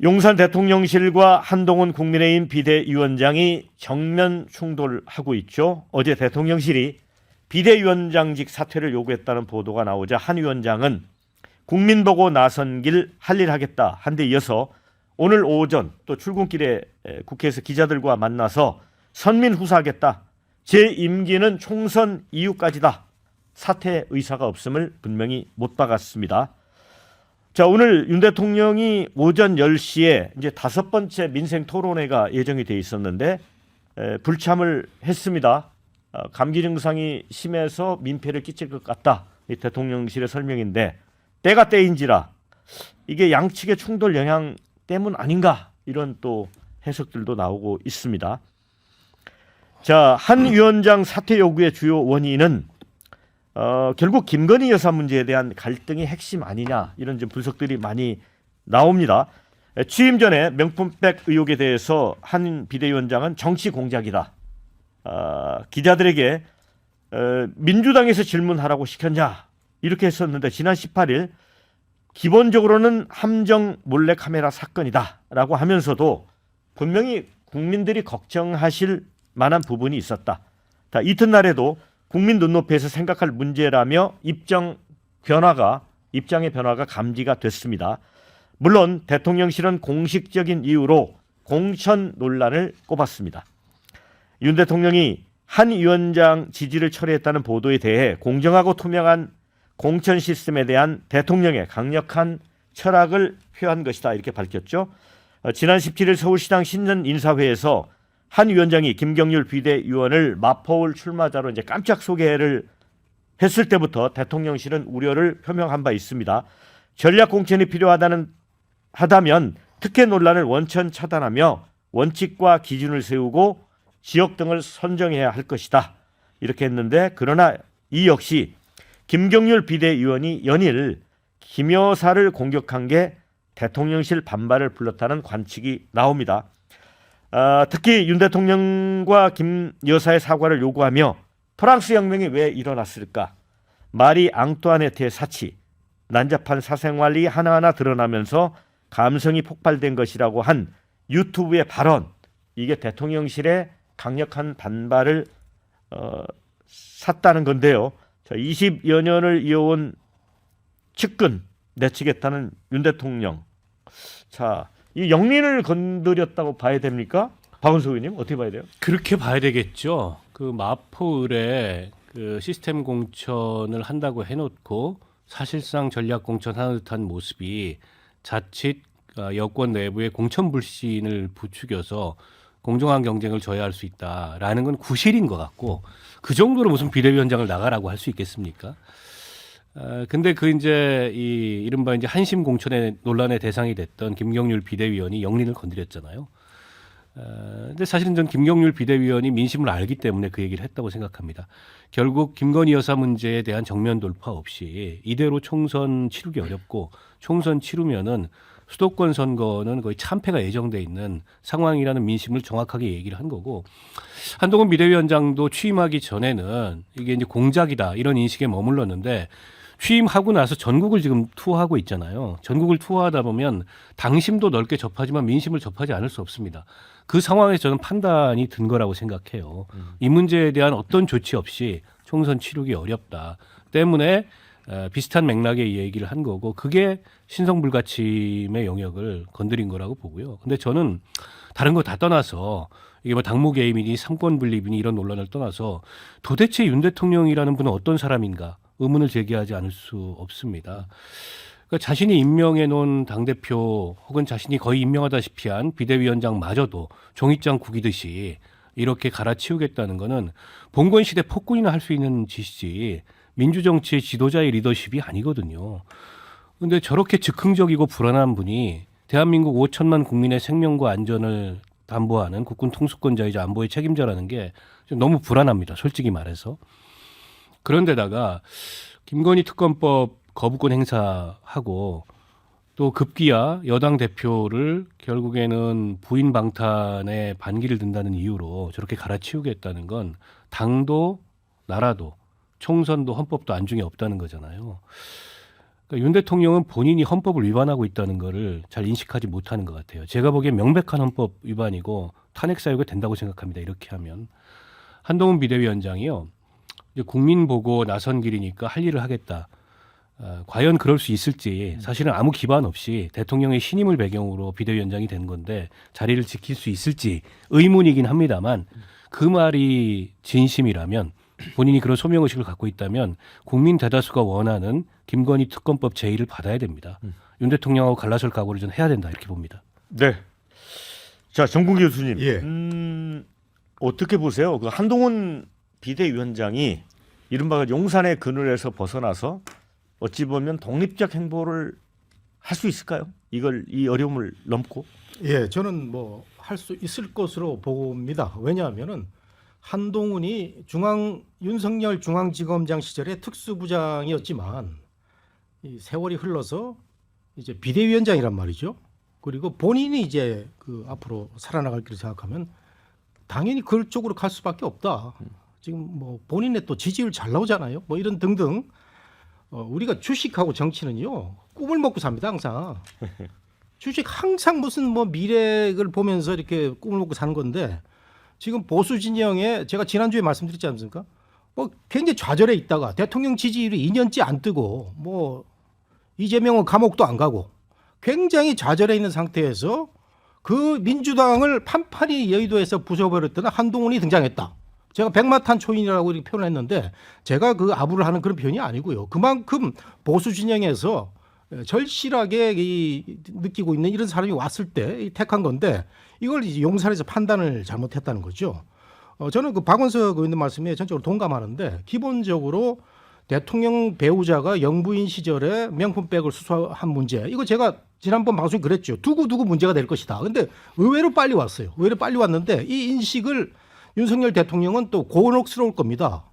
용산 대통령실과 한동훈 국민의힘 비대위원장이 정면 충돌하고 있죠. 어제 대통령실이 비대위원장직 사퇴를 요구했다는 보도가 나오자 한 위원장은 국민 보고 나선 길 할 일 하겠다 한 데 이어서 오늘 오전 또 출근길에 국회에서 기자들과 만나서 선민 후사하겠다. 제 임기는 총선 이후까지다. 사퇴 의사가 없음을 분명히 못 박았습니다. 자, 오늘 윤 대통령이 오전 10시에 이제 5번째 민생 토론회가 예정이 돼 있었는데 불참을 했습니다. 감기 증상이 심해서 민폐를 끼칠 것 같다. 이 대통령실의 설명인데 때가 때인지라 이게 양측의 충돌 영향 때문 아닌가 이런 또 해석들도 나오고 있습니다. 자, 한 위원장 사퇴 요구의 주요 원인은 결국 김건희 여사 문제에 대한 갈등이 핵심 아니냐 이런 좀 분석들이 많이 나옵니다. 취임 전에 명품백 의혹에 대해서 한 비대위원장은 정치 공작이다. 기자들에게 민주당에서 질문하라고 시켰냐 이렇게 했었는데 지난 18일 기본적으로는 함정 몰래카메라 사건이다 라고 하면서도 분명히 국민들이 걱정하실 만한 부분이 있었다. 이튿날에도 국민 눈높이에서 생각할 문제라며 입장의 변화가 감지가 됐습니다. 물론 대통령실은 공식적인 이유로 공천 논란을 꼽았습니다. 윤 대통령이 한 위원장 지지를 철회했다는 보도에 대해 공정하고 투명한 공천 시스템에 대한 대통령의 강력한 철학을 표한 것이다 이렇게 밝혔죠. 지난 17일 서울시당 신년 인사회에서 한 위원장이 김경률 비대위원을 마포울 출마자로 이제 깜짝 소개를 했을 때부터 대통령실은 우려를 표명한 바 있습니다. 전략 공천이 필요하다면 특혜 논란을 원천 차단하며 원칙과 기준을 세우고 지역 등을 선정해야 할 것이다. 이렇게 했는데 그러나 이 역시 김경률 비대위원이 연일 김 여사를 공격한 게 대통령실 반발을 불렀다는 관측이 나옵니다. 특히 윤 대통령과 김 여사의 사과를 요구하며 프랑스 혁명이 왜 일어났을까? 마리 앙뚜아네트의 사치, 난잡한 사생활이 하나하나 드러나면서 감성이 폭발된 것이라고 한 유튜브의 발언, 이게 대통령실의 강력한 반발을 샀다는 건데요. 자, 20여 년을 이어온 측근 내치겠다는 윤 대통령. 자, 이 영린을 건드렸다고 봐야 됩니까? 박원석 의원님 어떻게 봐야 돼요? 그렇게 봐야 되겠죠. 그 마포을에 그 시스템 공천을 한다고 해놓고 사실상 전략 공천하는 듯한 모습이 자칫 여권 내부의 공천 불신을 부추겨서 공정한 경쟁을 저해할 수 있다라는 건 구실인 것 같고 그 정도로 무슨 비대위원장을 나가라고 할 수 있겠습니까? 근데 그 이제 이 이른바 이제 한심 공천의 논란의 대상이 됐던 김경률 비대위원이 영린을 건드렸잖아요. 근데 사실은 전 김경률 비대위원이 민심을 알기 때문에 그 얘기를 했다고 생각합니다. 결국 김건희 여사 문제에 대한 정면 돌파 없이 이대로 총선 치르기 어렵고 총선 치르면은 수도권 선거는 거의 참패가 예정돼 있는 상황이라는 민심을 정확하게 얘기를 한 거고 한동훈 비대위원장도 취임하기 전에는 이게 이제 공작이다 이런 인식에 머물렀는데 취임하고 나서 전국을 지금 투어하고 있잖아요. 전국을 투어하다 보면 당심도 넓게 접하지만 민심을 접하지 않을 수 없습니다. 그 상황에서 저는 판단이 든 거라고 생각해요. 이 문제에 대한 어떤 조치 없이 총선 치르기 어렵다 때문에 비슷한 맥락의 얘기를 한 거고 그게 신성불가침의 영역을 건드린 거라고 보고요. 근데 저는 다른 거 다 떠나서 이게 뭐 당무 개입이니 상권 분립이니 이런 논란을 떠나서 도대체 윤 대통령이라는 분은 어떤 사람인가 의문을 제기하지 않을 수 없습니다. 그러니까 자신이 임명해 놓은 당대표 혹은 자신이 거의 임명하다시피 한 비대위원장마저도 종이장 구기듯이 이렇게 갈아치우겠다는 거는 봉건 시대 폭군이나 할 수 있는 짓이지 민주정치의 지도자의 리더십이 아니거든요. 그런데 저렇게 즉흥적이고 불안한 분이 대한민국 5천만 국민의 생명과 안전을 담보하는 국군 통수권자이자 안보의 책임자라는 게 좀 너무 불안합니다. 솔직히 말해서. 그런데다가 김건희 특검법 거부권 행사하고 또 급기야 여당 대표를 결국에는 부인 방탄에 반기를 든다는 이유로 저렇게 갈아치우겠다는 건 당도 나라도 총선도 헌법도 안중에 없다는 거잖아요. 그러니까 윤 대통령은 본인이 헌법을 위반하고 있다는 거를 잘 인식하지 못하는 것 같아요. 제가 보기엔 명백한 헌법 위반이고 탄핵 사유가 된다고 생각합니다. 이렇게 하면 한동훈 비대위원장이요. 이제 국민 보고 나선 길이니까 할 일을 하겠다. 과연 그럴 수 있을지 사실은 아무 기반 없이 대통령의 신임을 배경으로 비대위원장이 된 건데 자리를 지킬 수 있을지 의문이긴 합니다만 그 말이 진심이라면 본인이 그런 소명의식을 갖고 있다면 국민 대다수가 원하는 김건희 특검법 제1을 받아야 됩니다. 윤 대통령하고 갈라설 각오를 좀 해야 된다 이렇게 봅니다. 네. 자, 정국 교수님. 예. 어떻게 보세요? 그 한동훈 비대위원장이 이른바 용산의 그늘에서 벗어나서 어찌 보면 독립적 행보를 할 수 있을까요? 이 어려움을 넘고. 예, 저는 뭐 할 수 있을 것으로 봅니다. 왜냐하면은 한동훈이 윤석열 중앙지검장 시절에 특수부장이었지만 이 세월이 흘러서 이제 비대위원장이란 말이죠. 그리고 본인이 이제 그 앞으로 살아나갈 길을 생각하면 당연히 그쪽으로 갈 수밖에 없다. 지금 뭐 본인의 또 지지율 잘 나오잖아요. 뭐 이런 등등. 우리가 주식하고 정치는요 꿈을 먹고 삽니다 항상. 주식 항상 무슨 뭐 미래를 보면서 이렇게 꿈을 먹고 사는 건데 지금 보수 진영에 제가 지난주에 말씀드렸지 않습니까? 뭐 굉장히 좌절해 있다가 대통령 지지율이 2년째 안 뜨고 뭐 이재명은 감옥도 안 가고 굉장히 좌절해 있는 상태에서 그 민주당을 판판히 여의도에서 부숴버렸던 한동훈이 등장했다. 제가 백마탄 초인이라고 이렇게 표현을 했는데 제가 그 아부를 하는 그런 표현이 아니고요. 그만큼 보수 진영에서 절실하게 느끼고 있는 이런 사람이 왔을 때 택한 건데 이걸 이제 용산에서 판단을 잘못했다는 거죠. 저는 그 박원석 의원님 말씀에 전적으로 동감하는데 기본적으로 대통령 배우자가 영부인 시절에 명품백을 수수한 문제 이거 제가 지난번 방송에 그랬죠. 두고두고 문제가 될 것이다. 근데 의외로 빨리 왔어요. 의외로 빨리 왔는데 이 인식을 윤석열 대통령은 또 곤혹스러울 겁니다.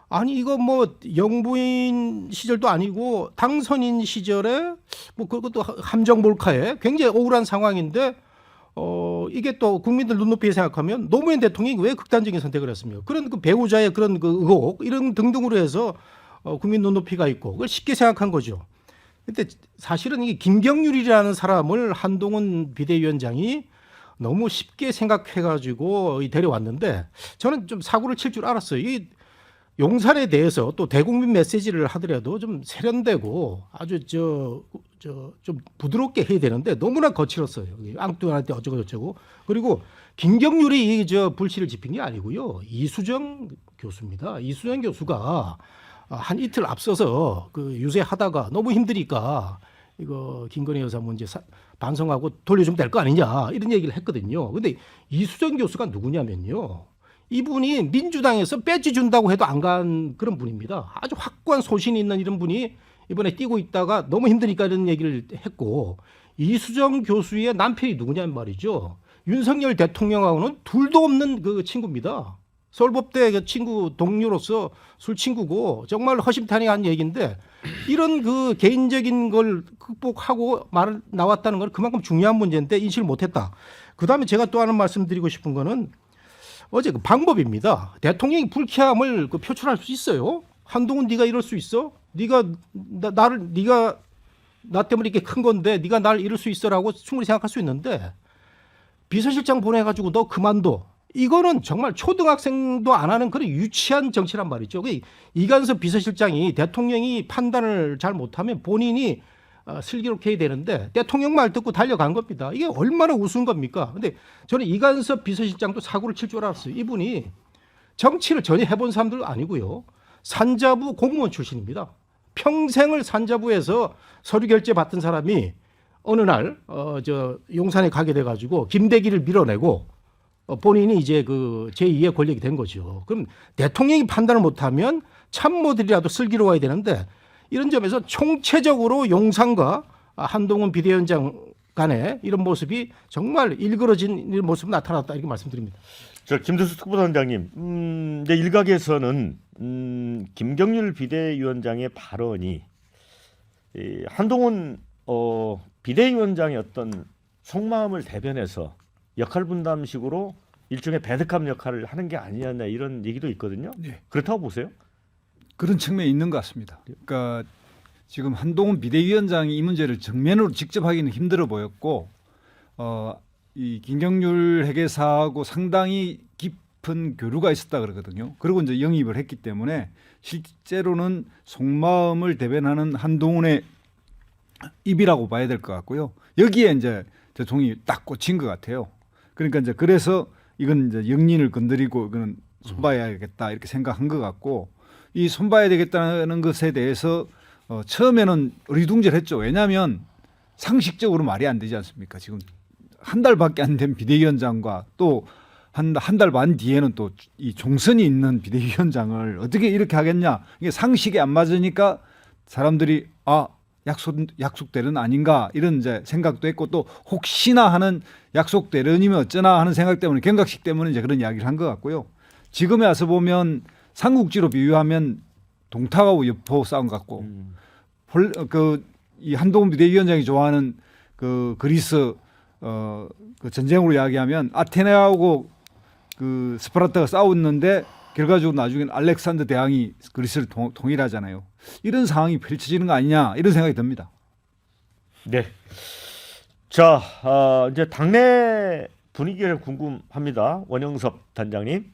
아니 이거 뭐 영부인 시절도 아니고 당선인 시절에 뭐 그것도 함정 몰카에 굉장히 억울한 상황인데 이게 또 국민들 눈높이에 생각하면 노무현 대통령이 왜 극단적인 선택을 했습니까? 그런 그 배우자의 그런 그 의혹 이런 등등으로 해서 국민 눈높이가 있고 그걸 쉽게 생각한 거죠. 근데 사실은 이게 김경률이라는 사람을 한동훈 비대위원장이 너무 쉽게 생각해가지고 데려왔는데 저는 좀 사고를 칠 줄 알았어요. 이 용산에 대해서 또 대국민 메시지를 하더라도 좀 세련되고 아주 좀 부드럽게 해야 되는데 너무나 거칠었어요. 앙뚱한테 어쩌고저쩌고. 그리고 김경률이 이 불씨를 지핀 게 아니고요. 이수정 교수입니다. 이수정 교수가 한 이틀 앞서서 그 유세하다가 너무 힘드니까 이거 김건희 여사 문제 반성하고 돌려주면 될 거 아니냐 이런 얘기를 했거든요. 근데 이수정 교수가 누구냐면요. 이분이 민주당에서 배지 준다고 해도 안 간 그런 분입니다. 아주 확고한 소신이 있는 이런 분이 이번에 뛰고 있다가 너무 힘드니까 이런 얘기를 했고 이수정 교수의 남편이 누구냐면 말이죠. 윤석열 대통령하고는 둘도 없는 그 친구입니다. 서울법대 그 친구 동료로서 술 친구고 정말 허심탄회한 얘기인데 이런 그 개인적인 걸 극복하고 말 나왔다는 건 그만큼 중요한 문제인데 인식을 못했다. 그다음에 제가 또 하나 말씀드리고 싶은 거는 어제 그 방법입니다. 대통령이 불쾌함을 그 표출할 수 있어요. 한동훈 네가 이럴 수 있어? 네가 나 때문에 이렇게 큰 건데 네가 날 이럴 수 있어라고 충분히 생각할 수 있는데 비서실장 보내가지고 너 그만둬. 이거는 정말 초등학생도 안 하는 그런 유치한 정치란 말이죠. 이간섭 비서실장이 대통령이 판단을 잘 못하면 본인이 슬기롭게 해야 되는데 대통령 말 듣고 달려간 겁니다. 이게 얼마나 우스운 겁니까? 근데 저는 이간섭 비서실장도 사고를 칠 줄 알았어요. 이분이 정치를 전혀 해본 사람들 아니고요. 산자부 공무원 출신입니다. 평생을 산자부에서 서류 결제 받던 사람이 어느 날 용산에 가게 돼가지고 김대기를 밀어내고 본인이 이제 그 제2의 권력이 된 거죠. 그럼 대통령이 판단을 못하면 참모들이라도 슬기로워야 되는데 이런 점에서 총체적으로 용산과 한동훈 비대위원장 간의 이런 모습이 정말 일그러진 이런 모습이 나타났다 이렇게 말씀드립니다. 저 김두수 특보단장님, 이제 일각에서는 김경률 비대위원장의 발언이 한동훈 비대위원장의 어떤 속마음을 대변해서 역할 분담식으로 일종의 배드캅 역할을 하는 게 아니었냐 이런 얘기도 있거든요. 네. 그렇다고 보세요? 그런 측면이 있는 것 같습니다. 그러니까 지금 한동훈 비대위원장이 이 문제를 정면으로 직접 하기는 힘들어 보였고 이 김경률 회계사하고 상당히 깊은 교류가 있었다 그러거든요. 그리고 이제 영입을 했기 때문에 실제로는 속마음을 대변하는 한동훈의 입이라고 봐야 될 것 같고요. 여기에 이제 대통령이 딱 꽂힌 것 같아요. 그러니까 이제 그래서 이건 이제 영린을 건드리고 이거는 손봐야겠다 이렇게 생각한 것 같고 이 손봐야 되겠다는 것에 대해서 처음에는 어리둥절했죠. 왜냐하면 상식적으로 말이 안 되지 않습니까? 지금 한 달밖에 안 된 비대위원장과 또 한 달 반 뒤에는 또 이 종선이 있는 비대위원장을 어떻게 이렇게 하겠냐? 이게 상식에 안 맞으니까 사람들이 약속대로는 아닌가 이런 이제 생각도 했고 또 혹시나 하는 약속대로이면 어쩌나 하는 생각 때문에 경각식 때문에 이제 그런 이야기를 한 것 같고요. 지금에 와서 보면 삼국지로 비유하면 동탁하고 여포 싸움 같고 이 한동훈 비대위원장이 좋아하는 그 그리스 그 전쟁으로 이야기하면 아테네하고 그 스파르타가 싸웠는데 결과적으로 나중엔 알렉산더 대왕이 그리스를 통일하잖아요. 이런 상황이 펼쳐지는 거 아니냐 이런 생각이 듭니다. 네. 자, 이제 당내 분위기가 궁금합니다. 원영섭 단장님.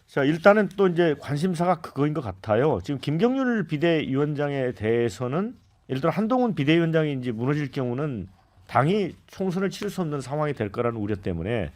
자, 일단은 또 이제 관심사가 그거인 것 같아요. 지금 김경률 비대위원장에 대해서는 예를 들어 한동훈 비대위원장이 이제 무너질 경우는 당이 총선을 치를 수 없는 상황이 될 거라는 우려 때문에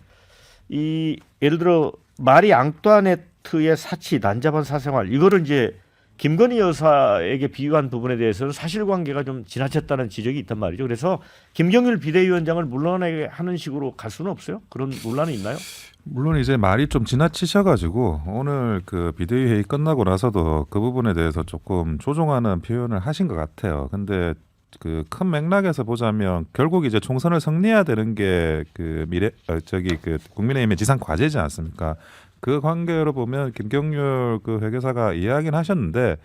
이 예를 들어 마리 앙뚜아네트의 사치 난잡한 사생활 이거를 이제 김건희 여사에게 비유한 부분에 대해서는 사실관계가 좀 지나쳤다는 지적이 있단 말이죠. 그래서 김경률 비대위원장을 물러나게 하는 식으로 갈 수는 없어요? 그런 논란이 있나요? 물론 이제 말이 좀 지나치셔가지고 오늘 그 비대위 회의 끝나고 나서도 그 부분에 대해서 조금 조종하는 표현을 하신 것 같아요. 근데 그 큰 맥락에서 보자면 결국 이제 총선을 승리해야 되는 게 그 그 국민의힘의 지상 과제지 않습니까? 그 관계로 보면 김경률 그 회계사가 이야기는 하셨는데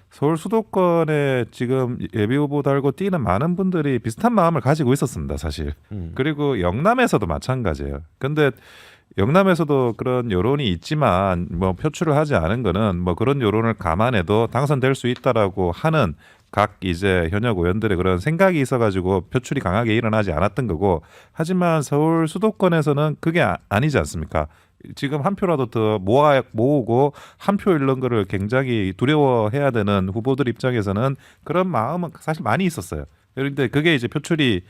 서울 수도권에 지금 예비 후보 달고 뛰는 많은 분들이 비슷한 마음을 가지고 있었습니다, 사실. 그리고 영남에서도 마찬가지예요. 근데 영남에서도 그런 여론이 있지만 뭐 표출을 하지 않은 거는 뭐 그런 여론을 감안해도 당선될 수 있다라고 하는 각 이제 현역 의원들의 그런 생각이 있어가지고 표출이 강하게 일어나지 않았던 거고 하지만 서울 수도권에서는 그게 아니지 않습니까? 지금 한 표라도 더 모으고 한 표 잃는 거를 굉장히 두려워해야 되는 후보들 입장에서는 그런 마음은 사실 많이 있었어요. 그런데 그게 이제 표출이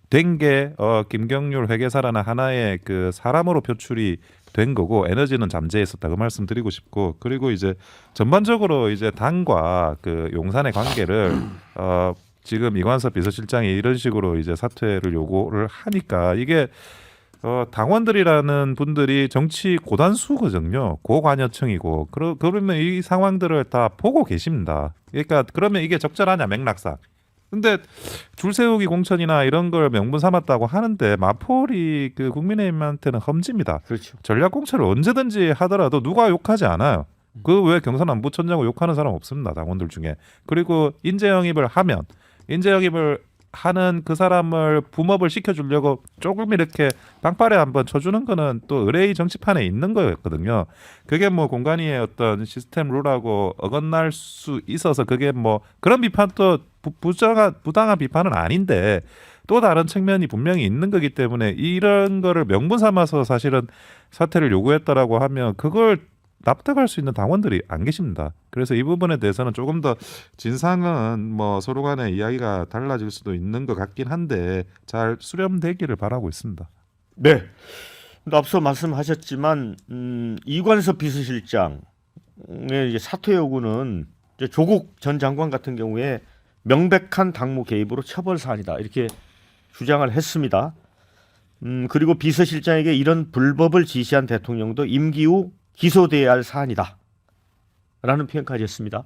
된 게 김경률 회계사라는 하나의 그 사람으로 표출이 된 거고 에너지는 잠재했었다고 말씀드리고 싶고 그리고 이제 전반적으로 이제 당과 그 용산의 관계를 지금 이관섭 비서실장이 이런 식으로 이제 사퇴를 요구를 하니까 이게 당원들이라는 분들이 정치 고단수거든요. 고관여층이고 그러면 이 상황들을 다 보고 계십니다. 그러니까 그러면 이게 적절하냐 맥락상. 근데 줄 세우기 공천이나 이런 걸 명분 삼았다고 하는데 마포리 그 국민의힘한테는 험지입니다. 그렇죠. 전략 공천을 언제든지 하더라도 누가 욕하지 않아요. 그 왜 경선 안 붙였냐고 욕하는 사람 없습니다. 당원들 중에. 그리고 인재 영입을 하는 그 사람을 붐업을 시켜주려고 조금 이렇게 방파레 한번 쳐주는 거는 또 의뢰의 정치판에 있는 거였거든요. 그게 뭐 공간위의 어떤 시스템 룰하고 어긋날 수 있어서 그게 뭐 그런 비판도 부당한 비판은 아닌데 또 다른 측면이 분명히 있는 거기 때문에 이런 거를 명분 삼아서 사실은 사퇴를 요구했다라고 하면 그걸 납득할 수 있는 당원들이 안 계십니다. 그래서 이 부분에 대해서는 조금 더 진상은 뭐 서로 간의 이야기가 달라질 수도 있는 것 같긴 한데 잘 수렴되기를 바라고 있습니다. 네. 앞서 말씀하셨지만 이관섭 비서실장의 이제 사퇴 요구는 이제 조국 전 장관 같은 경우에 명백한 당무 개입으로 처벌 사안이다 이렇게 주장을 했습니다. 그리고 비서실장에게 이런 불법을 지시한 대통령도 임기 후 기소돼야 할 사안이다 라는 표현까지 했습니다.